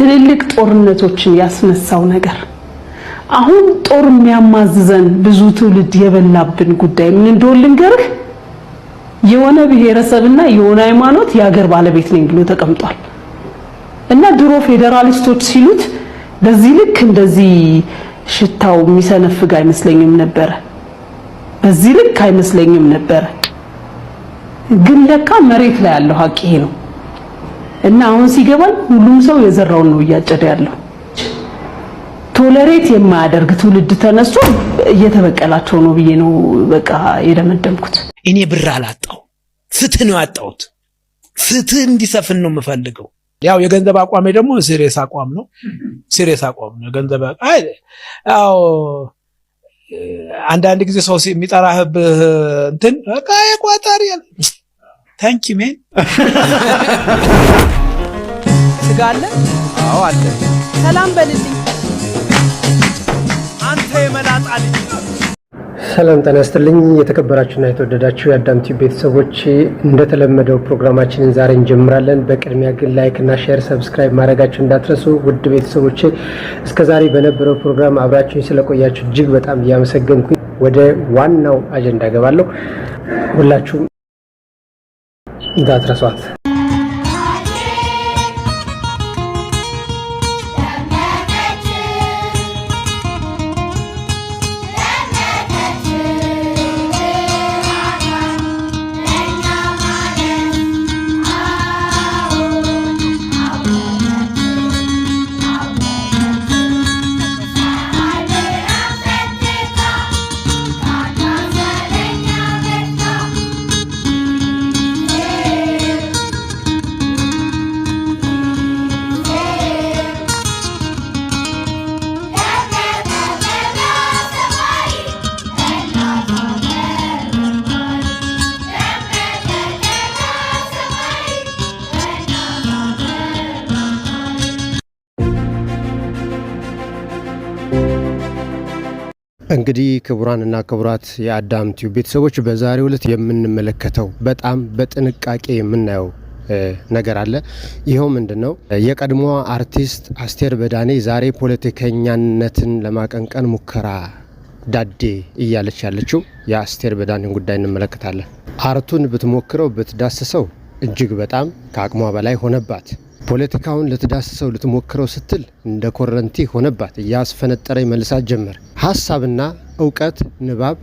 ትልልቅ ጦርነቶችን ያስነሳው ነገር አሁን ጦር የሚያማዝዘን ብዙ ትውልድ የበላብን ጉዳይ ምን እንደሆነ ልንገርህ የሆነ ብሔረሰብና የሆነ ሃይማኖት ያገር ባለቤት ነኝ ብሎ ተቀምጧል እና ድሮ ፌደራሊስቶች ሲሉት በዚህ ልክ እንደዚህ ሽታው የሚሰነፍግ አይመስለኝም ነበር በዚህ ልክ አይመስለኝም ነበር ግን ለካ መሬት ላይ ያለው ሀቅ ይሄ ነው እና አሁን ሲገባል ሁሉም ሰው የዘራውን ነው ያጨደ ያለው ቶለሬት የማያደርግ ትውልድ ተነስቶ እየተበቀላቸው ነው ብዬ ነው በቃ የደመደምኩት እኔ ብር አላጣው ፍትህ ነው ያጣሁት ፍትህ እንዲሰፍን ነው የምፈልገው ያው የገንዘብ አቋሜ ደግሞ ሲሪየስ አቋም ነው ገንዘብ ያው አንዳንድ ጊዜ ሰው የሚጠራህብህ እንትን በቃ የቋጣሪ ታንኪ ሜን ስጋ አለ አዎ አለ ሰላም በልልኝ አንተ የመላጣ ልጅ ሰላም ጤና ይስጥልኝ የተከበራችሁና የተወደዳችሁ የአዳም ቲዩብ ቤተሰቦች እንደተለመደው ፕሮግራማችንን ዛሬ እንጀምራለን በቅድሚያ ግን ላይክ እና ሼር ሰብስክራይብ ማድረጋችሁ እንዳትረሱ ውድ ቤተሰቦቼ እስከዛሬ በነበረው ፕሮግራም አብራችሁኝ ስለቆያችሁ እጅግ በጣም ያመሰግንኩኝ ወደ ዋናው አጀንዳ ገባለሁ ሁላችሁም እንዳትረሷት እንግዲህ ክቡራንና ክቡራት የአዳም ቲዩብ ቤተሰቦች በዛሬው ዕለት የምንመለከተው በጣም በጥንቃቄ የምናየው ነገር አለ ይሄው ምንድነው የቀድሞዋ አርቲስት አስቴር በዳኔ ዛሬ ፖለቲከኛነትን ለማቀንቀን ሙከራ ዳዴ እያለች ያለችው የአስቴር በዳኔን ጉዳይ እንመለከታለን አርቱን ብትሞክረው ብትዳስሰው እጅግ በጣም ከአቅሟ በላይ ሆነባት ፖለቲካውን ልትዳስሰው ልትሞክረው ስትል እንደ ኮረንቲ ሆነባት ያስፈነጠረ መልሳት ጀመር ሐሳብና ዕውቀት ንባብ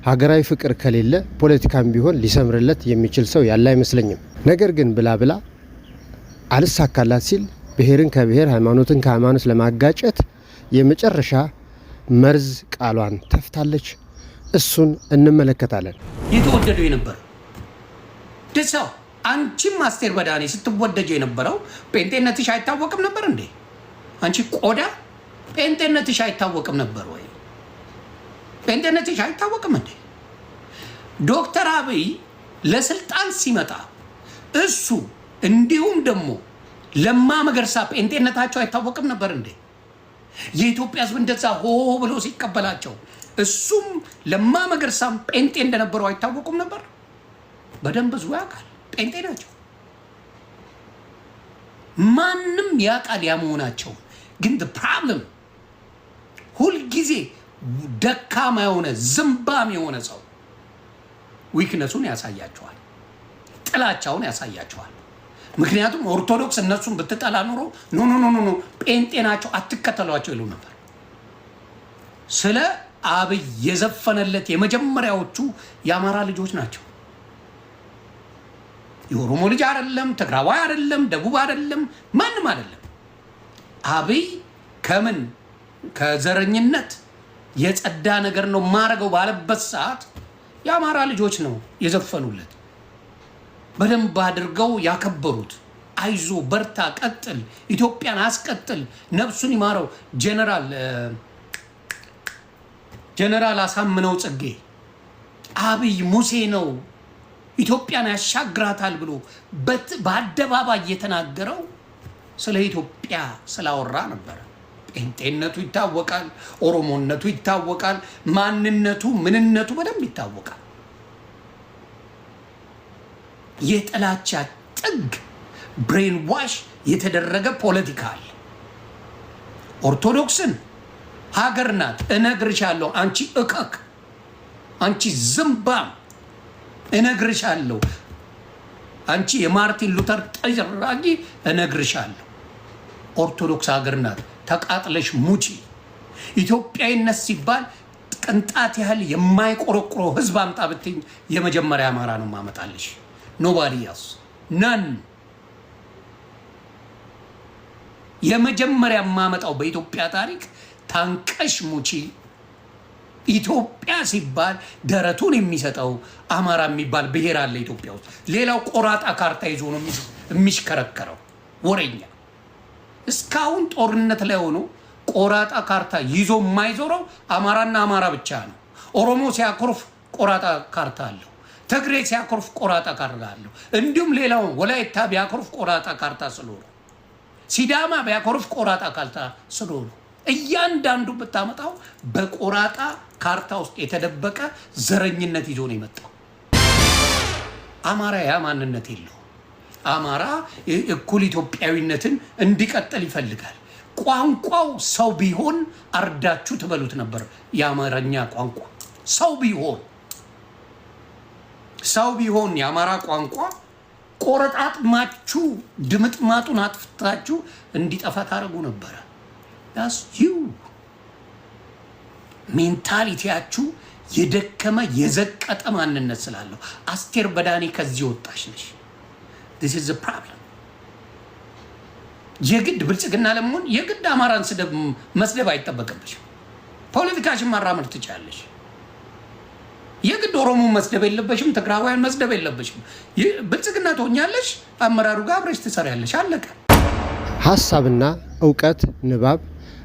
ሀገራዊ ፍቅር ከሌለ ፖለቲካም ቢሆን ሊሰምርለት የሚችል ሰው ያለ አይመስለኝም ነገር ግን ብላ አልሳካላት ሲል ብሔርን ከብሔር ሃይማኖትን ከሃይማኖት ለማጋጨት የመጨረሻ መርዝ ቃሏን ተፍታለች እሱን እንመለከታለን የተወደደው የነበረው ደሳው አንቺም አስቴር በዳኔ ስትወደጀ የነበረው ጴንጤነትሽ አይታወቅም ነበር እንዴ አንቺ ቆዳ ጴንጤነትሽ አይታወቅም ነበር ወይ ጴንጤነትሽ አይታወቅም እንዴ ዶክተር አብይ ለስልጣን ሲመጣ እሱ እንዲሁም ደግሞ ለማ መገርሳ ጴንጤነታቸው አይታወቅም ነበር እንዴ የኢትዮጵያ ሕዝብ እንደዛ ሆ ብሎ ሲቀበላቸው እሱም ለማ መገርሳም ጴንጤ እንደነበረው አይታወቁም ነበር በደንብ ብዙ ያውቃል ጴንጤ ናቸው ማንም ያውቃል ያመሆናቸው ግን the problem ሁል ጊዜ ደካማ የሆነ ዝምባም የሆነ ሰው ዊክነሱን ያሳያቸዋል ጥላቻውን ያሳያቸዋል ምክንያቱም ኦርቶዶክስ እነሱን ብትጠላ ኑሮ ኖ ጴንጤ ናቸው አትከተሏቸው ይሉ ነበር ስለ አብይ የዘፈነለት የመጀመሪያዎቹ የአማራ ልጆች ናቸው የኦሮሞ ልጅ አይደለም ትግራዋይ አይደለም ደቡብ አይደለም ማንም አይደለም አብይ ከምን ከዘረኝነት የጸዳ ነገር ነው ማረገው ባለበት ሰዓት የአማራ ልጆች ነው የዘፈኑለት በደንብ አድርገው ያከበሩት አይዞ በርታ ቀጥል ኢትዮጵያን አስቀጥል ነፍሱን ይማረው ጀነራል አሳምነው ጽጌ አብይ ሙሴ ነው ኢትዮጵያን ያሻግራታል ብሎ በአደባባይ የተናገረው ስለ ኢትዮጵያ ስላወራ ነበር ጴንጤነቱ ይታወቃል ኦሮሞነቱ ይታወቃል ማንነቱ ምንነቱ በደንብ ይታወቃል የጥላቻ ጥግ ብሬን ዋሽ የተደረገ ፖለቲካል ኦርቶዶክስን ሀገር ናት እነግርሻለሁ። አንቺ እከክ፣ አንቺ ዝምባም እነግርሻለሁ። አንቺ የማርቲን ሉተር ጠራጊ እነግርሻለሁ። ኦርቶዶክስ ሀገር ናት። ተቃጥለሽ ሙቺ። ኢትዮጵያዊነት ሲባል ቅንጣት ያህል የማይቆረቆረው ህዝብ አምጣ ብትኝ የመጀመሪያ አማራ ነው ማመጣልሽ። ኖባዲ ያስ ነን። የመጀመሪያ ማመጣው በኢትዮጵያ ታሪክ ታንቀሽ ሙቺ። ኢትዮጵያ ሲባል ደረቱን የሚሰጠው አማራ የሚባል ብሔር አለ ኢትዮጵያ ውስጥ። ሌላው ቆራጣ ካርታ ይዞ ነው የሚሽከረከረው ወሬኛ። እስካሁን ጦርነት ላይ ሆኖ ቆራጣ ካርታ ይዞ የማይዞረው አማራና አማራ ብቻ ነው። ኦሮሞ ሲያኮርፍ ቆራጣ ካርታ አለው። ትግሬ ሲያኮርፍ ቆራጣ ካርታ አለው። እንዲሁም ሌላው ወላይታ ቢያኮርፍ ቆራጣ ካርታ ስለሆነ፣ ሲዳማ ቢያኮርፍ ቆራጣ ካርታ ስለሆነ እያንዳንዱ ብታመጣው በቆራጣ ካርታ ውስጥ የተደበቀ ዘረኝነት ይዞ ነው የመጣው። አማራ ያ ማንነት የለው። አማራ እኩል ኢትዮጵያዊነትን እንዲቀጥል ይፈልጋል። ቋንቋው ሰው ቢሆን አርዳችሁ ትበሉት ነበር። የአማርኛ ቋንቋ ሰው ቢሆን የአማራ ቋንቋ ቆረጣጥማችሁ ድምጥማጡን አጥፍታችሁ እንዲጠፋ ታደርጉ ነበረ። ዳስ ዩ ሜንታሊቲያችሁ የደከመ የዘቀጠ ማንነት ስላለው አስቴር በዳኔ ከዚህ ወጣሽ ነሽ። this is the problem። የግድ ብልጽግና ለመሆን የግድ አማራን መስደብ አይጠበቅብሽም። ፖለቲካሽን ማራመድ ትችላለሽ። የግድ ኦሮሞ መስደብ የለበሽም። ትግራዋያን መስደብ የለበሽም። ብልጽግና ትሆኛለሽ። አመራሩ ጋር አብረሽ ትሰሪያለሽ። አለቀ። ሀሳብና እውቀት ንባብ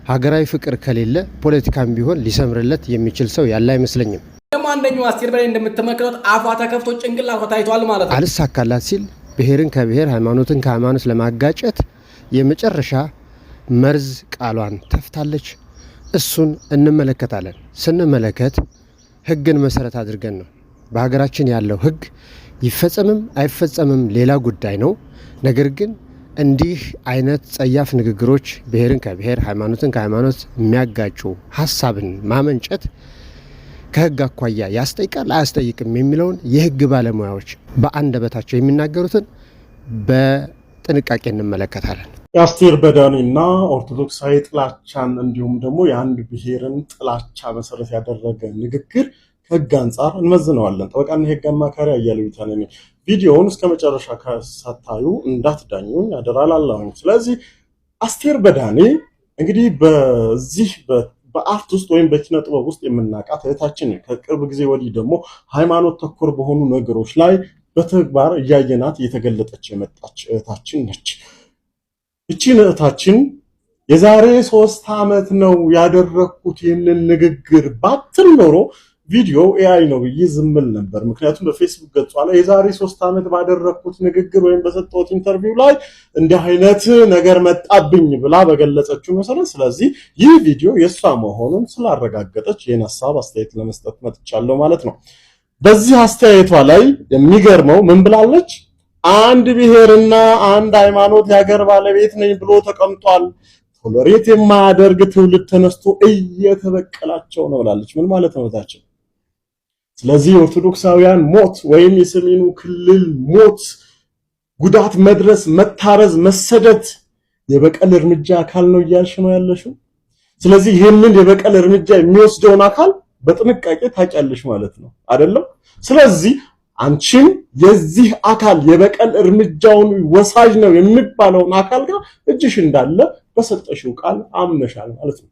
ሀገራዊ ፍቅር ከሌለ ፖለቲካም ቢሆን ሊሰምርለት የሚችል ሰው ያለ አይመስለኝም። አንደኛው አስቴር በላይ እንደምትመክረው አፏ ተከፍቶ ጭንቅላቷ ታይቷል ማለት ነው። አልሳካላት ሲል ብሔርን ከብሔር ሃይማኖትን ከሃይማኖት ለማጋጨት የመጨረሻ መርዝ ቃሏን ተፍታለች። እሱን እንመለከታለን። ስንመለከት ህግን መሰረት አድርገን ነው። በሀገራችን ያለው ህግ ይፈጸምም አይፈጸምም ሌላ ጉዳይ ነው። ነገር ግን እንዲህ አይነት ጸያፍ ንግግሮች ብሔርን ከብሔር ሃይማኖትን ከሃይማኖት የሚያጋጩ ሀሳብን ማመንጨት ከህግ አኳያ ያስጠይቃል አያስጠይቅም የሚለውን የህግ ባለሙያዎች በአንደበታቸው የሚናገሩትን በጥንቃቄ እንመለከታለን። የአስቴር በዳኔና ኦርቶዶክሳዊ ጥላቻን እንዲሁም ደግሞ የአንድ ብሔርን ጥላቻ መሰረት ያደረገ ንግግር ከህግ አንጻር እንመዝነዋለን። ጠበቃና የህግ አማካሪ አያሌው ቢታኔ ነኝ። ቪዲዮውን እስከ መጨረሻ ከሳታዩ እንዳትዳኙኝ አደራላለሁኝ። ስለዚህ አስቴር በዳኔ እንግዲህ በዚህ በአርት ውስጥ ወይም በኪነ ጥበብ ውስጥ የምናውቃት እህታችን፣ ከቅርብ ጊዜ ወዲህ ደግሞ ሃይማኖት ተኮር በሆኑ ነገሮች ላይ በተግባር እያየናት እየተገለጠች የመጣች እህታችን ነች። እቺን እህታችን የዛሬ 3 ዓመት ነው ያደረኩት ይህንን ንግግር ባትል ኖሮ ቪዲዮ ኤአይ ነው ብዬ ዝምል ነበር። ምክንያቱም በፌስቡክ ገጿ ላይ የዛሬ 3 ዓመት ባደረኩት ንግግር ወይም በሰጠሁት ኢንተርቪው ላይ እንዲህ አይነት ነገር መጣብኝ ብላ በገለጸችው መሰረት፣ ስለዚህ ይህ ቪዲዮ የሷ መሆኑን ስላረጋገጠች ይህን ሐሳብ አስተያየት ለመስጠት መጥቻለሁ ማለት ነው። በዚህ አስተያየቷ ላይ የሚገርመው ምን ብላለች? አንድ ብሔርና አንድ ሃይማኖት የሀገር ባለቤት ነኝ ብሎ ተቀምጧል። ቶለሬት የማያደርግ ትውልድ ተነስቶ እየተበቀላቸው ነው ብላለች። ምን ማለት ነው ታችን? ስለዚህ ኦርቶዶክሳውያን ሞት ወይም የሰሜኑ ክልል ሞት፣ ጉዳት መድረስ፣ መታረዝ፣ መሰደት የበቀል እርምጃ አካል ነው እያልሽ ነው ያለሽው። ስለዚህ ይህንን የበቀል እርምጃ የሚወስደውን አካል በጥንቃቄ ታውቂያለሽ ማለት ነው አይደለም? ስለዚህ አንቺም የዚህ አካል የበቀል እርምጃውን ወሳጅ ነው የሚባለውን አካል ጋር እጅሽ እንዳለ በሰጠሽው ቃል አምነሻል ማለት ነው።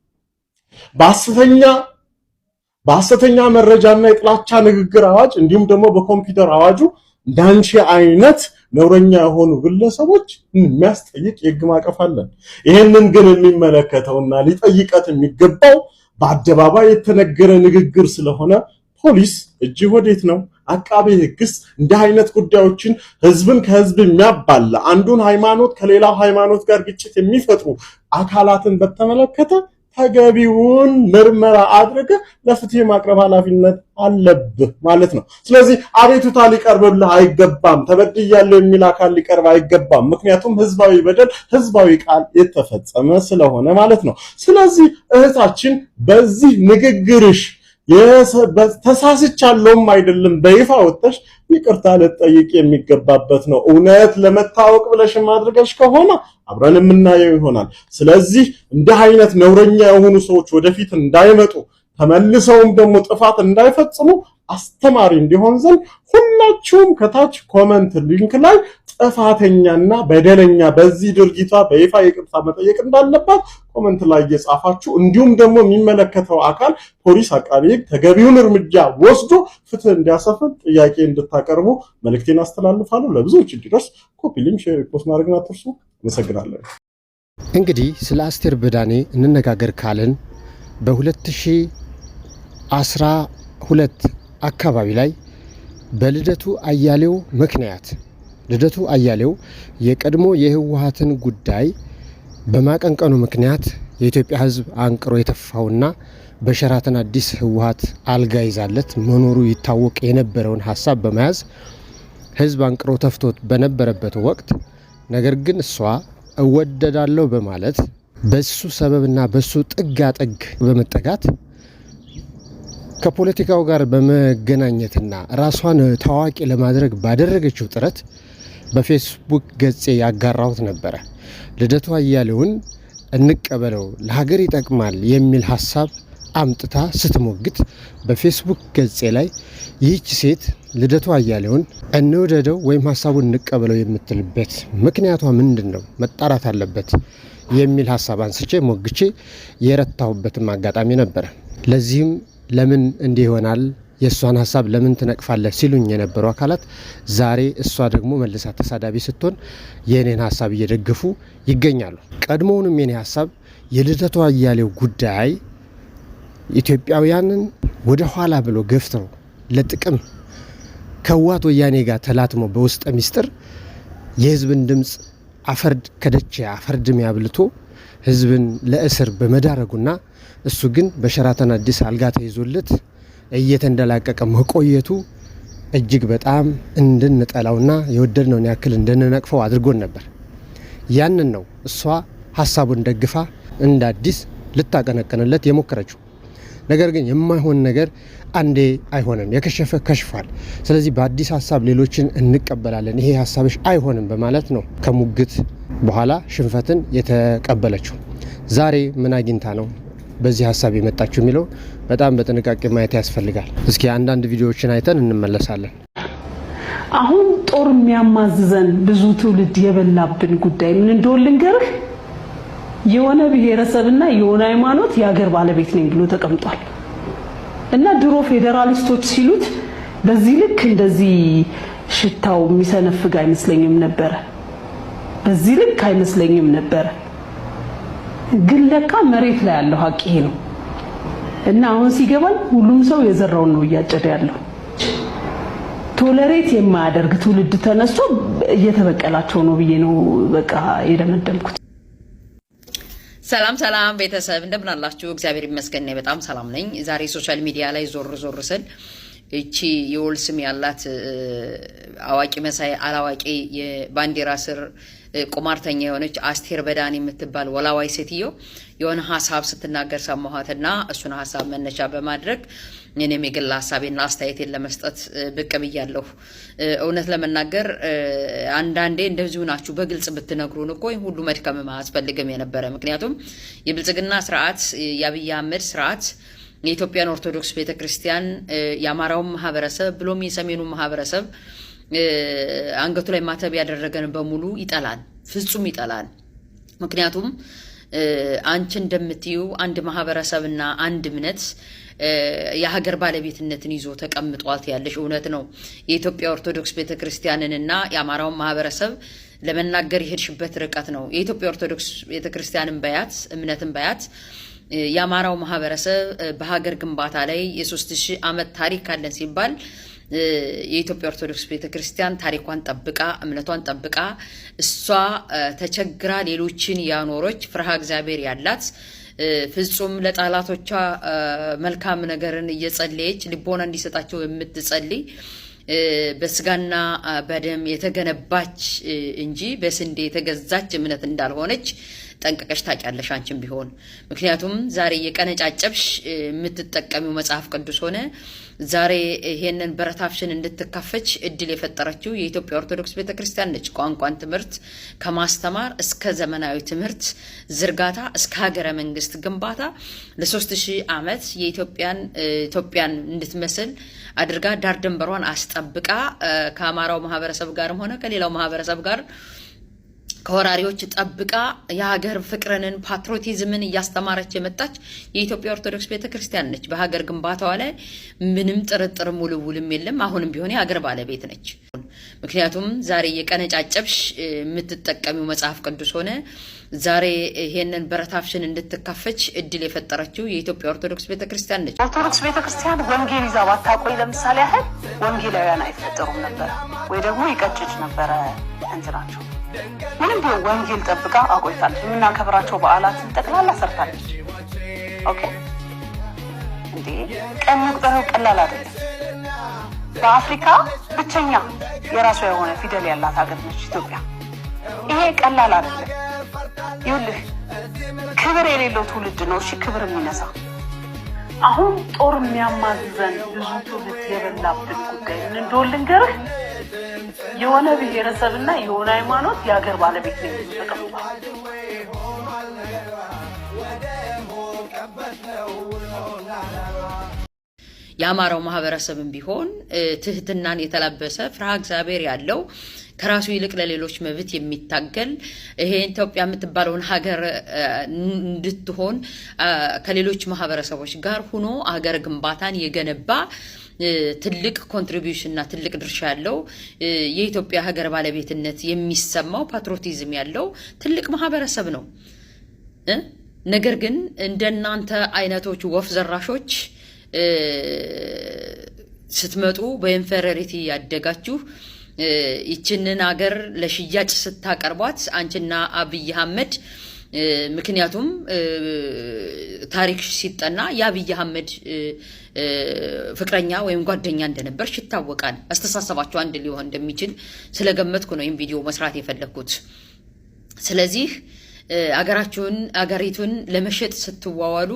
በሐሰተኛ መረጃና የጥላቻ ንግግር አዋጅ እንዲሁም ደግሞ በኮምፒውተር አዋጁ እንዳንቺ አይነት ነውረኛ የሆኑ ግለሰቦች የሚያስጠይቅ የህግ ማዕቀፍ አለን። ይሄንን ግን የሚመለከተውና ሊጠይቀት የሚገባው በአደባባይ የተነገረ ንግግር ስለሆነ ፖሊስ እጅ ወዴት ነው? አቃቤ ህግስ እንዲህ አይነት ጉዳዮችን ህዝብን ከህዝብ የሚያባላ አንዱን ሃይማኖት ከሌላው ሃይማኖት ጋር ግጭት የሚፈጥሩ አካላትን በተመለከተ ተገቢውን ምርመራ አድርገህ ለፍትህ ማቅረብ ኃላፊነት አለብህ ማለት ነው። ስለዚህ አቤቱታ ሊቀርብልህ አይገባም። ተበድያለሁ የሚል አካል ሊቀርብ አይገባም። ምክንያቱም ህዝባዊ በደል ህዝባዊ ቃል የተፈጸመ ስለሆነ ማለት ነው። ስለዚህ እህታችን በዚህ ንግግርሽ ተሳስቻለሁም አይደለም በይፋ ወጥተሽ ይቅርታ ልትጠይቅ የሚገባበት ነው። እውነት ለመታወቅ ብለሽ ማድረግሽ ከሆነ አብረን የምናየው ይሆናል። ስለዚህ እንዲህ አይነት ነውረኛ የሆኑ ሰዎች ወደፊት እንዳይመጡ ተመልሰውም ደግሞ ጥፋት እንዳይፈጽሙ አስተማሪ እንዲሆን ዘንድ ሁላችሁም ከታች ኮመንት ሊንክ ላይ ጥፋተኛና በደለኛ በዚህ ድርጊቷ በይፋ ይቅርታ መጠየቅ እንዳለባት ኮመንት ላይ እየጻፋችሁ እንዲሁም ደግሞ የሚመለከተው አካል ፖሊስ፣ አቃቤ ሕግ ተገቢውን እርምጃ ወስዶ ፍትህ እንዲያሰፍን ጥያቄ እንድታቀርቡ መልእክቴን አስተላልፋለሁ። ለብዙዎች እንዲደርስ ኮፒ ሊንክ፣ ሼር፣ ሪፖስት ማድረግን አትርሱ። አመሰግናለሁ። እንግዲህ ስለ አስቴር በዳኔ እንነጋገር ካልን በ2012 አካባቢ ላይ በልደቱ አያሌው ምክንያት ልደቱ አያሌው የቀድሞ የህወሓትን ጉዳይ በማቀንቀኑ ምክንያት የኢትዮጵያ ህዝብ አንቅሮ የተፋውና በሸራተን አዲስ ህወሓት አልጋ ይዛለት መኖሩ ይታወቅ የነበረውን ሐሳብ በመያዝ ህዝብ አንቅሮ ተፍቶት በነበረበት ወቅት ነገር ግን እሷ እወደዳለሁ በማለት በሱ ሰበብና በሱ ጥጋጥግ በመጠጋት ከፖለቲካው ጋር በመገናኘትና ራሷን ታዋቂ ለማድረግ ባደረገችው ጥረት በፌስቡክ ገጼ ያጋራሁት ነበረ። ልደቱ አያሌውን እንቀበለው ለሀገር ይጠቅማል የሚል ሐሳብ አምጥታ ስትሞግት በፌስቡክ ገጼ ላይ ይህች ሴት ልደቱ አያሌውን እንውደደው ወይም ሐሳቡን እንቀበለው የምትልበት ምክንያቷ ምንድነው? መጣራት አለበት የሚል ሐሳብ አንስቼ ሞግቼ የረታሁበትም አጋጣሚ ነበረ። ለዚህም ለምን እንዲህ ይሆናል የእሷን ሐሳብ ለምን ትነቅፋለህ ሲሉኝ የነበሩ አካላት ዛሬ እሷ ደግሞ መልሳ ተሳዳቢ ስትሆን የኔን ሐሳብ እየደገፉ ይገኛሉ። ቀድሞውንም የኔ ሐሳብ የልደቱ አያሌው ጉዳይ ኢትዮጵያውያንን ወደ ኋላ ብሎ ገፍተው ለጥቅም ከህወሓት ወያኔ ጋር ተላትሞ በውስጠ ሚስጥር የህዝብን ድምፅ አፈርድ ከደቼ አፈርድም ያብልቶ ህዝብን ለእስር በመዳረጉና እሱ ግን በሸራተን አዲስ አልጋ ተይዞለት እየተንደላቀቀ መቆየቱ እጅግ በጣም እንድንጠላውና የወደድነውን ያክል እንድንነቅፈው አድርጎን ነበር። ያንን ነው እሷ ሐሳቡን ደግፋ እንደ አዲስ ልታቀነቅንለት የሞከረችው። ነገር ግን የማይሆን ነገር አንዴ አይሆንም፣ የከሸፈ ከሽፏል። ስለዚህ በአዲስ ሐሳብ ሌሎችን እንቀበላለን፣ ይሄ ሐሳብሽ አይሆንም በማለት ነው ከሙግት በኋላ ሽንፈትን የተቀበለችው። ዛሬ ምን አግኝታ ነው በዚህ ሐሳብ የመጣችው የሚለው በጣም በጥንቃቄ ማየት ያስፈልጋል። እስኪ አንዳንድ ቪዲዮዎችን አይተን እንመለሳለን። አሁን ጦር የሚያማዝዘን ብዙ ትውልድ የበላብን ጉዳይ ምን እንደሆነ ልንገርህ። የሆነ ብሔረሰብና የሆነ ሃይማኖት የሀገር ባለቤት ነኝ ብሎ ተቀምጧል እና ድሮ ፌዴራሊስቶች ሲሉት በዚህ ልክ እንደዚህ ሽታው የሚሰነፍግ አይመስለኝም ነበረ። በዚህ ልክ አይመስለኝም ነበረ። ግን ለካ መሬት ላይ ያለው ሀቅ ይሄ ነው እና አሁን ሲገባኝ ሁሉም ሰው የዘራውን ነው እያጨደ ያለው። ቶለሬት የማያደርግ ትውልድ ተነስቶ እየተበቀላቸው ነው ብዬ ነው በቃ የደመደምኩት። ሰላም ሰላም ቤተሰብ እንደምን አላችሁ? እግዚአብሔር ይመስገን እኔ በጣም ሰላም ነኝ። ዛሬ ሶሻል ሚዲያ ላይ ዞር ስል እቺ የወል ስም ያላት አዋቂ መሳይ አላዋቂ የባንዲራ ስር ቁማርተኛ የሆነች አስቴር በዳኔ የምትባል ወላዋይ ሴትዮ የሆነ ሐሳብ ስትናገር ሰማኋትና እሱን ሐሳብ መነሻ በማድረግ እኔም የግል ሐሳቤና አስተያየቴን ለመስጠት ብቅ ብያለሁ። እውነት ለመናገር አንዳንዴ እንደዚሁ ናችሁ በግልጽ ብትነግሩን እኮ ሁሉ መድከም አያስፈልግም የነበረ። ምክንያቱም የብልጽግና ስርዓት የአብይ አህመድ ስርዓት የኢትዮጵያን ኦርቶዶክስ ቤተክርስቲያን የአማራውን ማህበረሰብ ብሎም የሰሜኑ ማህበረሰብ አንገቱ ላይ ማተብ ያደረገን በሙሉ ይጠላል፣ ፍጹም ይጠላል። ምክንያቱም አንቺ እንደምትዩ አንድ ማህበረሰብና አንድ እምነት የሀገር ባለቤትነትን ይዞ ተቀምጧል ያለሽ እውነት ነው። የኢትዮጵያ ኦርቶዶክስ ቤተክርስቲያንንና የአማራውን ማህበረሰብ ለመናገር የሄድሽበት ርቀት ነው። የኢትዮጵያ ኦርቶዶክስ ቤተክርስቲያንን በያት እምነትን በያት የአማራው ማህበረሰብ በሀገር ግንባታ ላይ የ3000 ዓመት ታሪክ አለን ሲባል የኢትዮጵያ ኦርቶዶክስ ቤተክርስቲያን ታሪኳን ጠብቃ እምነቷን ጠብቃ እሷ ተቸግራ ሌሎችን ያኖረች ፍርሃ እግዚአብሔር ያላት ፍጹም ለጣላቶቿ መልካም ነገርን እየጸለየች ልቦና እንዲሰጣቸው የምትጸልይ በስጋና በደም የተገነባች እንጂ በስንዴ የተገዛች እምነት እንዳልሆነች ጠንቀቀሽ ታውቂያለሽ አንቺም ቢሆን። ምክንያቱም ዛሬ የቀነጫጨብሽ የምትጠቀሚው መጽሐፍ ቅዱስ ሆነ ዛሬ ይሄንን በረታፍሽን እንድትካፈች እድል የፈጠረችው የኢትዮጵያ ኦርቶዶክስ ቤተክርስቲያን ነች። ቋንቋን ትምህርት ከማስተማር እስከ ዘመናዊ ትምህርት ዝርጋታ እስከ ሀገረ መንግስት ግንባታ ለ3000 ዓመት ኢትዮጵያን እንድትመስል አድርጋ ዳር ድንበሯን አስጠብቃ ከአማራው ማህበረሰብ ጋርም ሆነ ከሌላው ማህበረሰብ ጋር ከወራሪዎች ጠብቃ የሀገር ፍቅርንን ፓትሪዮቲዝምን እያስተማረች የመጣች የኢትዮጵያ ኦርቶዶክስ ቤተክርስቲያን ነች። በሀገር ግንባታዋ ላይ ምንም ጥርጥር ሙሉውልም የለም። አሁንም ቢሆን የሀገር ባለቤት ነች። ምክንያቱም ዛሬ የቀነጫጨብሽ የምትጠቀሚው መጽሐፍ ቅዱስ ሆነ ዛሬ ይሄንን በረታፍሽን እንድትካፈች እድል የፈጠረችው የኢትዮጵያ ኦርቶዶክስ ቤተክርስቲያን ነች። ኦርቶዶክስ ቤተክርስቲያን ወንጌል ይዛ ባታቆይ ለምሳሌ ያህል ወንጌላውያን አይፈጠሩም ነበር ወይ ደግሞ ይቀጭጭ ነበረ እንትናቸው። ምንም ቢሆን ወንጌል ጠብቃ አቆይታለች። የምናከብራቸው በዓላትን ጠቅላላ ሰርታለች። ኦኬ እንዴ ቀን መቁጠሩ ቀላል አይደለም። በአፍሪካ ብቸኛ የራሷ የሆነ ፊደል ያላት ሀገር ነች ኢትዮጵያ። ይሄ ቀላል አይደለም። ይኸውልህ ክብር የሌለው ትውልድ ነው እሺ ክብር የሚነሳ። አሁን ጦር የሚያማዝዘን ብዙ ትውልድ የበላብን ጉዳይ ምን እንደሆነ ልንገርህ። የሆነ ብሔረሰብና የሆነ ሃይማኖት የሀገር ባለቤት ነው ተቀምጧል። የአማራው ማህበረሰብም ቢሆን ትህትናን የተላበሰ ፍርሃ እግዚአብሔር ያለው ከራሱ ይልቅ ለሌሎች መብት የሚታገል ይሄ ኢትዮጵያ የምትባለውን ሀገር እንድትሆን ከሌሎች ማህበረሰቦች ጋር ሆኖ ሀገር ግንባታን የገነባ ትልቅ ኮንትሪቢዩሽን እና ትልቅ ድርሻ ያለው የኢትዮጵያ ሀገር ባለቤትነት የሚሰማው ፓትሪዮቲዝም ያለው ትልቅ ማህበረሰብ ነው። ነገር ግን እንደናንተ አይነቶች ወፍ ዘራሾች ስትመጡ በኢንፌሪዮሪቲ ያደጋችሁ ይችንን ሀገር ለሽያጭ ስታቀርቧት አንቺና አብይ አህመድ ምክንያቱም ታሪክ ሲጠና የአብይ አህመድ ፍቅረኛ ወይም ጓደኛ እንደነበርሽ ይታወቃል። አስተሳሰባችሁ አንድ ሊሆን እንደሚችል ስለገመትኩ ነው ይህን ቪዲዮ መስራት የፈለኩት። ስለዚህ አገሪቱን ለመሸጥ ስትዋዋሉ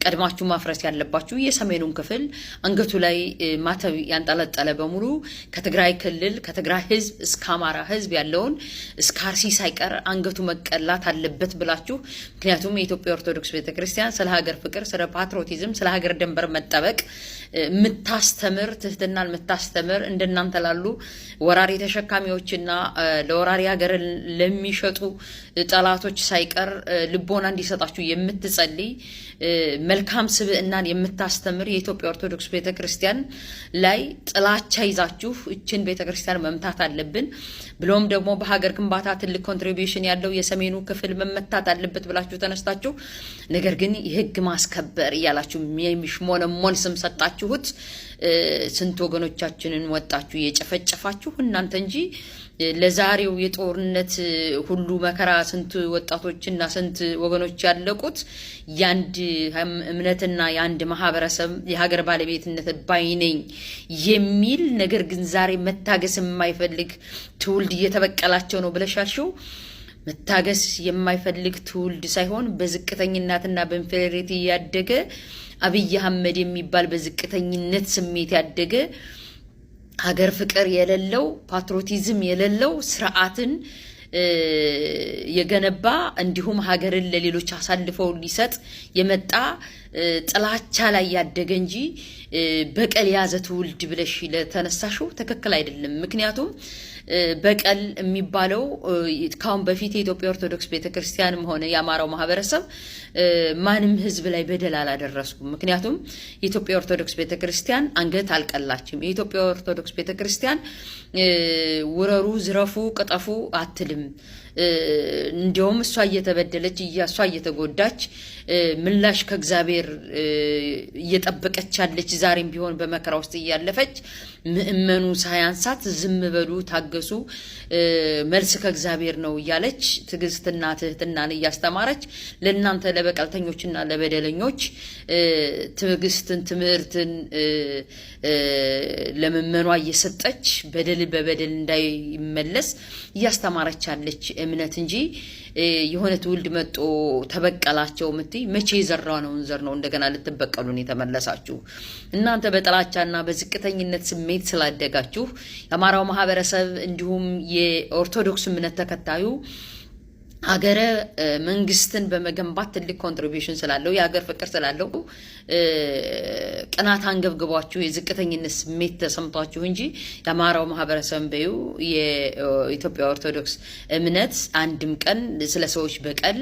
ቀድማችሁ ማፍረስ ያለባችሁ የሰሜኑን ክፍል አንገቱ ላይ ማተብ ያንጠለጠለ በሙሉ ከትግራይ ክልል ከትግራይ ህዝብ እስከ አማራ ህዝብ ያለውን እስከ አርሲ ሳይቀር አንገቱ መቀላት አለበት ብላችሁ። ምክንያቱም የኢትዮጵያ ኦርቶዶክስ ቤተክርስቲያን ስለ ሀገር ፍቅር፣ ስለ ፓትሪዮቲዝም፣ ስለ ሀገር ድንበር መጠበቅ የምታስተምር ትህትናን የምታስተምር እንደናንተ ላሉ ወራሪ ተሸካሚዎችና ለወራሪ ሀገር ለሚሸጡ ጠላቶች ሳይቀር ልቦና እንዲሰጣችሁ የምትጸልይ መልካም ስብዕናን የምታስተምር የኢትዮጵያ ኦርቶዶክስ ቤተክርስቲያን ላይ ጥላቻ ይዛችሁ እችን ቤተክርስቲያን መምታት አለብን ብሎም ደግሞ በሀገር ግንባታ ትልቅ ኮንትሪቢዩሽን ያለው የሰሜኑ ክፍል መመታት አለበት ብላችሁ ተነስታችሁ ነገር ግን የህግ ማስከበር እያላችሁ የሚሽሞነሞን ስም ሰጣችሁት ስንት ወገኖቻችንን ወጣችሁ የጨፈጨፋችሁ እናንተ እንጂ ለዛሬው የጦርነት ሁሉ መከራ ስንት ወጣቶችና ስንት ወገኖች ያለቁት ያንድ እምነትና ያንድ ማህበረሰብ የሀገር ባለቤትነት ባይነኝ የሚል ነገር ግን ዛሬ መታገስ የማይፈልግ ትውልድ እየተበቀላቸው ነው ብለሻልሽው። መታገስ የማይፈልግ ትውልድ ሳይሆን በዝቅተኝነትና በኢንፌሪዮሪቲ ያደገ አብይ አህመድ የሚባል በዝቅተኝነት ስሜት ያደገ ሀገር ፍቅር የሌለው ፓትሪዮቲዝም የሌለው ስርዓትን የገነባ እንዲሁም ሀገርን ለሌሎች አሳልፈው ሊሰጥ የመጣ ጥላቻ ላይ ያደገ እንጂ በቀል ያዘ ትውልድ ብለሽ ለተነሳሽው ትክክል አይደለም። ምክንያቱም በቀል የሚባለው ካሁን በፊት የኢትዮጵያ ኦርቶዶክስ ቤተክርስቲያንም ሆነ የአማራው ማህበረሰብ ማንም ህዝብ ላይ በደል አላደረሱም። ምክንያቱም የኢትዮጵያ ኦርቶዶክስ ቤተክርስቲያን አንገት አልቀላችም። የኢትዮጵያ ኦርቶዶክስ ቤተክርስቲያን ውረሩ፣ ዝረፉ፣ ቅጠፉ አትልም። እንዲያውም እሷ እየተበደለች እሷ እየተጎዳች ምላሽ ከእግዚአብሔር እየጠበቀች ያለች ዛሬም ቢሆን በመከራ ውስጥ እያለፈች ምእመኑ ሳያንሳት ዝም በሉ ታገሱ መልስ ከእግዚአብሔር ነው እያለች ትዕግስትና ትህትናን እያስተማረች ለእናንተ ለበቀልተኞችና ለበደለኞች ትዕግስትን ትምህርትን ለምእመኗ እየሰጠች በደል በበደል እንዳይመለስ እያስተማረች ያለች እምነት እንጂ የሆነ ትውልድ መጦ ተበቀላቸው ምትይ መቼ የዘራነውን ዘር ነው እንደገና ልትበቀሉን የተመለሳችሁ? እናንተ በጥላቻና በዝቅተኝነት ስሜት ስላደጋችሁ የአማራው ማህበረሰብ እንዲሁም የኦርቶዶክስ እምነት ተከታዩ ሀገረ መንግስትን በመገንባት ትልቅ ኮንትሪቢዩሽን ስላለው የሀገር ፍቅር ስላለው ቅናት አንገብግቧችሁ የዝቅተኝነት ስሜት ተሰምቷችሁ እንጂ የአማራው ማህበረሰብ በዩ የኢትዮጵያ ኦርቶዶክስ እምነት አንድም ቀን ስለ ሰዎች በቀል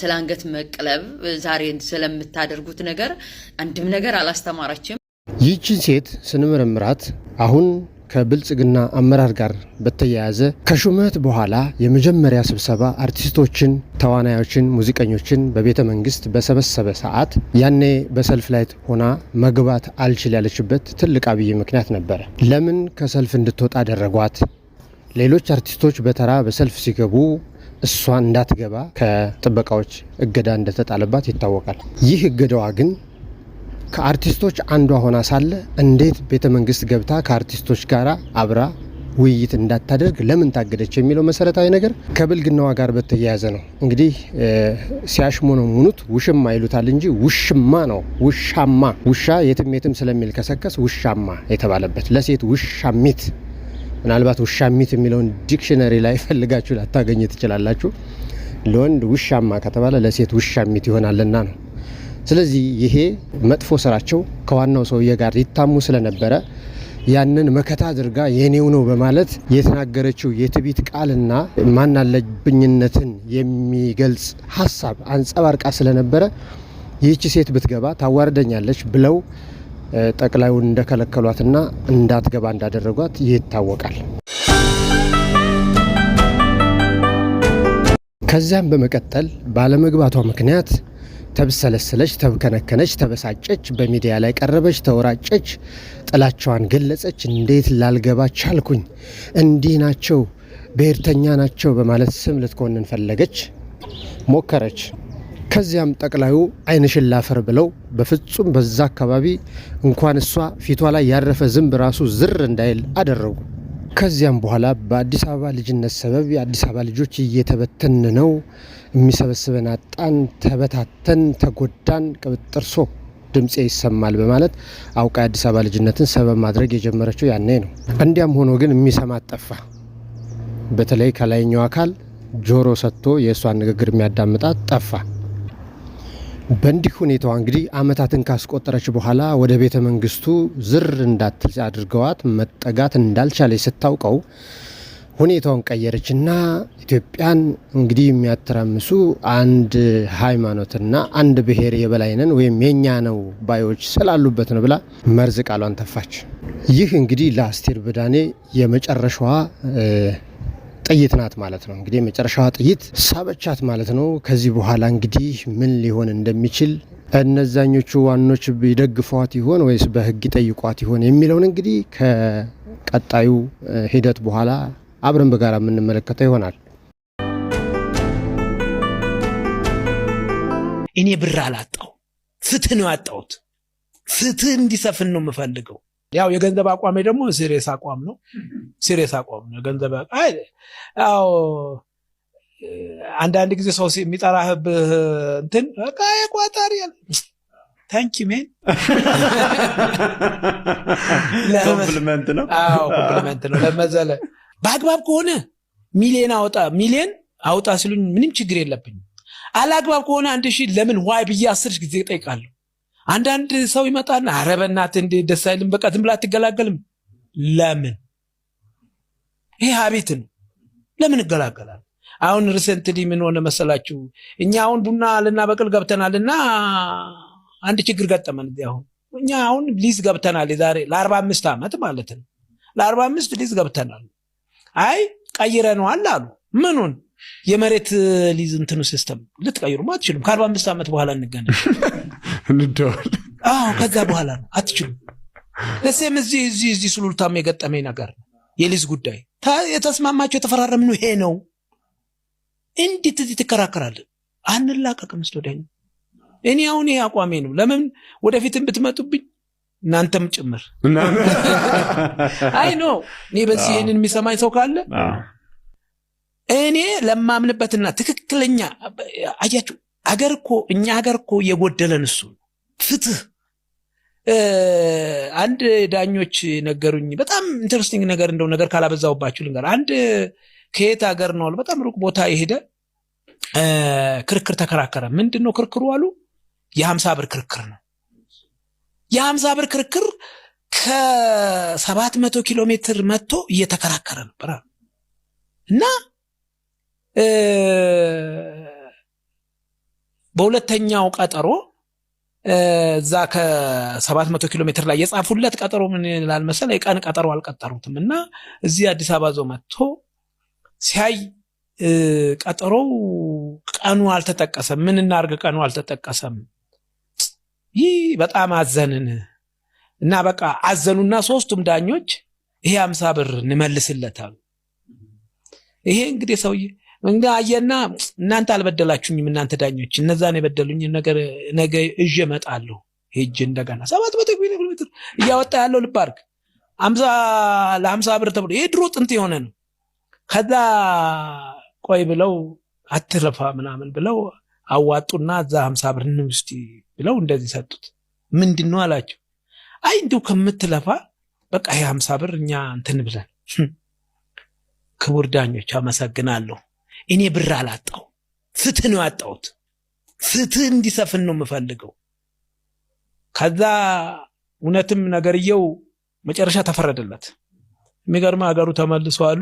ስለ አንገት መቅለብ ዛሬ ስለምታደርጉት ነገር አንድም ነገር አላስተማረችም። ይህችን ሴት ስንመረምራት አሁን ከብልጽግና አመራር ጋር በተያያዘ ከሹመት በኋላ የመጀመሪያ ስብሰባ አርቲስቶችን፣ ተዋናዮችን፣ ሙዚቀኞችን በቤተ መንግስት በሰበሰበ ሰዓት ያኔ በሰልፍ ላይ ሆና መግባት አልችል ያለችበት ትልቅ አብይ ምክንያት ነበረ። ለምን ከሰልፍ እንድትወጣ አደረጓት? ሌሎች አርቲስቶች በተራ በሰልፍ ሲገቡ እሷ እንዳትገባ ከጥበቃዎች እገዳ እንደተጣለባት ይታወቃል። ይህ እገዳዋ ግን ከአርቲስቶች አንዷ ሆና ሳለ እንዴት ቤተ መንግስት ገብታ ከአርቲስቶች ጋር አብራ ውይይት እንዳታደርግ ለምን ታገደች የሚለው መሰረታዊ ነገር ከብልግናዋ ጋር በተያያዘ ነው። እንግዲህ ሲያሽሞነሙኑት ውሽማ ይሉታል እንጂ ውሽማ ነው። ውሻማ ውሻ የትም ስለሚል ከሰከስ ውሻማ የተባለበት ለሴት ውሻሚት፣ ምናልባት ውሻሚት የሚለውን ዲክሽነሪ ላይ ፈልጋችሁ ላታገኙ ትችላላችሁ። ለወንድ ውሻማ ከተባለ ለሴት ውሻሚት ይሆናልና ነው። ስለዚህ ይሄ መጥፎ ስራቸው ከዋናው ሰውዬ ጋር ይታሙ ስለነበረ ያንን መከታ አድርጋ የኔው ነው በማለት የተናገረችው የትቢት ቃልና ማናለብኝነትን የሚገልጽ ሀሳብ አንጸባርቃ ስለነበረ ይህች ሴት ብትገባ ታዋርደኛለች ብለው ጠቅላዩን እንደከለከሏትና እንዳትገባ እንዳደረጓት ይታወቃል። ከዚያም በመቀጠል ባለመግባቷ ምክንያት ተብሰለሰለች፣ ተብከነከነች፣ ተበሳጨች፣ በሚዲያ ላይ ቀረበች፣ ተወራጨች፣ ጥላቻዋን ገለጸች። እንዴት ላልገባ ቻልኩኝ? እንዲህ ናቸው፣ ብሔርተኛ ናቸው በማለት ስም ልትኮንን ፈለገች፣ ሞከረች። ከዚያም ጠቅላዩ ዓይንሽን ላፈር ብለው በፍጹም በዛ አካባቢ እንኳን እሷ ፊቷ ላይ ያረፈ ዝንብ ራሱ ዝር እንዳይል አደረጉ። ከዚያም በኋላ በአዲስ አበባ ልጅነት ሰበብ የአዲስ አበባ ልጆች እየተበተን ነው፣ የሚሰበስበን አጣን፣ ተበታተን፣ ተጎዳን፣ ቅብጥርሶ ድምፄ ይሰማል በማለት አውቃ የአዲስ አበባ ልጅነትን ሰበብ ማድረግ የጀመረችው ያኔ ነው። እንዲያም ሆኖ ግን የሚሰማት ጠፋ። በተለይ ከላይኛው አካል ጆሮ ሰጥቶ የእሷን ንግግር የሚያዳምጣት ጠፋ። በእንዲህ ሁኔታዋ እንግዲህ አመታትን ካስቆጠረች በኋላ ወደ ቤተ መንግስቱ ዝር እንዳትል አድርገዋት መጠጋት እንዳልቻለች ስታውቀው ሁኔታውን ቀየረችና ኢትዮጵያን እንግዲህ የሚያተራምሱ አንድ ሃይማኖትና አንድ ብሔር የበላይነን ወይም የኛ ነው ባዮች ስላሉበት ነው ብላ መርዝ ቃሏን ተፋች። ይህ እንግዲህ ለአስቴር በዳኔ የመጨረሻዋ ጥይት ናት ማለት ነው። እንግዲህ የመጨረሻዋ ጥይት ሳበቻት ማለት ነው። ከዚህ በኋላ እንግዲህ ምን ሊሆን እንደሚችል እነዛኞቹ ዋኖች ይደግፏት ይሆን ወይስ በህግ ይጠይቋት ይሆን የሚለውን እንግዲህ ከቀጣዩ ሂደት በኋላ አብረን በጋራ የምንመለከተው ይሆናል። እኔ ብር አላጣው፣ ፍትህ ነው ያጣሁት። ፍትህ እንዲሰፍን ነው የምፈልገው። ያው የገንዘብ አቋሜ ደግሞ ሲሪየስ አቋም ነው። ሲሪየስ አቋም ነው የገንዘብ ያው አንዳንድ ጊዜ ሰው የሚጠራህብህ እንትን በቃ የቋጣሪ ታንኪ ሜን ኮምፕሊመንት ነው። አዎ ኮምፕሊመንት ነው። ለመዘለ በአግባብ ከሆነ ሚሊየን አውጣ ሲሉኝ ምንም ችግር የለብኝም። አላግባብ ከሆነ 1000 ለምን ዋይ ብዬ 10 ጊዜ እጠይቃለሁ። አንዳንድ ሰው ይመጣና ኧረ በእናትህ እንደ ደስ አይልም በቃ ዝም ብላ አትገላገልም። ለምን? ይሄ ሀቢት ነው። ለምን እገላገላለሁ? አሁን ሪሰንትሊ ምን ሆነ መሰላችሁ? እኛ አሁን ቡና ልናበቅል ገብተናልና አንድ ችግር ገጠመን። አሁን እኛ አሁን ሊዝ ገብተናል ዛሬ ለ45 ዓመት ማለት ነው። ለ45 ሊዝ ገብተናል። አይ ቀይረነዋል አሉ። ምኑን? የመሬት ሊዝ እንትኑ ሲስተም ልትቀይሩም አትችሉም። ከ45 ዓመት በኋላ እንገናኝ እንደዋል። ከዛ በኋላ ነው አትችሉም። ለሴም እዚህ ሱሉልታም የገጠመኝ ነገር የሊዝ ጉዳይ የተስማማቸው የተፈራረምነው ይሄ ነው። እንዴት እዚህ ትከራከራለህ? አንላቀቅም ስቶዳኝ እኔ አሁን ይሄ አቋሜ ነው። ለምን ወደፊትም ብትመጡብኝ እናንተም ጭምር አይ ኖ እኔ በዚህ ይሄንን የሚሰማኝ ሰው ካለ እኔ ለማምንበትና ትክክለኛ አያችሁ እኛ ሀገር እኮ የጎደለን እሱ ፍትህ። አንድ ዳኞች ነገሩኝ በጣም ኢንተረስቲንግ ነገር እንደው ነገር ካላበዛውባችሁ ልንገር። አንድ ከየት ሀገር ነው በጣም ሩቅ ቦታ የሄደ ክርክር ተከራከረ። ምንድነው ክርክሩ አሉ? የ50 ብር ክርክር ነው። የ50 ብር ክርክር ከ700 ኪሎ ሜትር መጥቶ እየተከራከረ ነበር እና በሁለተኛው ቀጠሮ እዛ ከ700 ኪሎ ሜትር ላይ የጻፉለት ቀጠሮ ምን ይላል መሰለህ? የቀን ቀጠሮ አልቀጠሩትም እና እዚህ አዲስ አበባ ዞ መጥቶ ሲያይ ቀጠሮው ቀኑ አልተጠቀሰም። ምን እናርግ ቀኑ አልተጠቀሰም። ይህ በጣም አዘንን እና በቃ አዘኑና ሶስቱም ዳኞች ይሄ 50 ብር እንመልስለታል። ይሄ እንግዲህ ሰውዬ እንግዲህ አየና እናንተ አልበደላችሁኝም እናንተ ዳኞች እነዛን የበደሉኝ ነገር ነገ እጄ እመጣለሁ ሄጄ እንደገና 700 ኪሎ ሜትር እያወጣ ያለው ልብ አድርግ 50 ለ50 ብር ተብሎ ይሄ ድሮ ጥንት የሆነ ነው። ከዛ ቆይ ብለው አትለፋ ምናምን ብለው አዋጡና እዛ 50 ብር እንውስቲ ብለው እንደዚህ ሰጡት። ምንድነው አላቸው? አይ እንደው ከምትለፋ በቃ ይሄ 50 ብር እኛ እንትን ብለን ክቡር ዳኞች አመሰግናለሁ። እኔ ብር አላጣው ፍትህ ነው ያጣሁት። ፍትህ እንዲሰፍን ነው የምፈልገው። ከዛ እውነትም ነገርየው መጨረሻ ተፈረደለት። የሚገርም ሀገሩ ተመልሶ አሉ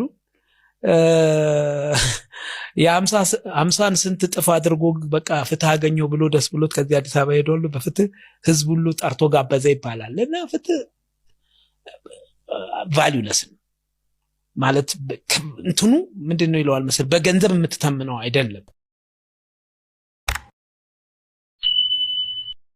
የ50 ስንት ጥፍ አድርጎ በቃ ፍትህ አገኘው ብሎ ደስ ብሎት ከዚህ አዲስ አበባ ሄዷል። በፍትህ ህዝብ ሁሉ ጠርቶ ጋበዘ ይባላል። እና ፍትህ ቫልዩለስ ማለት እንትኑ ምንድነው ይለዋል መሰል በገንዘብ የምትተምነው አይደለም።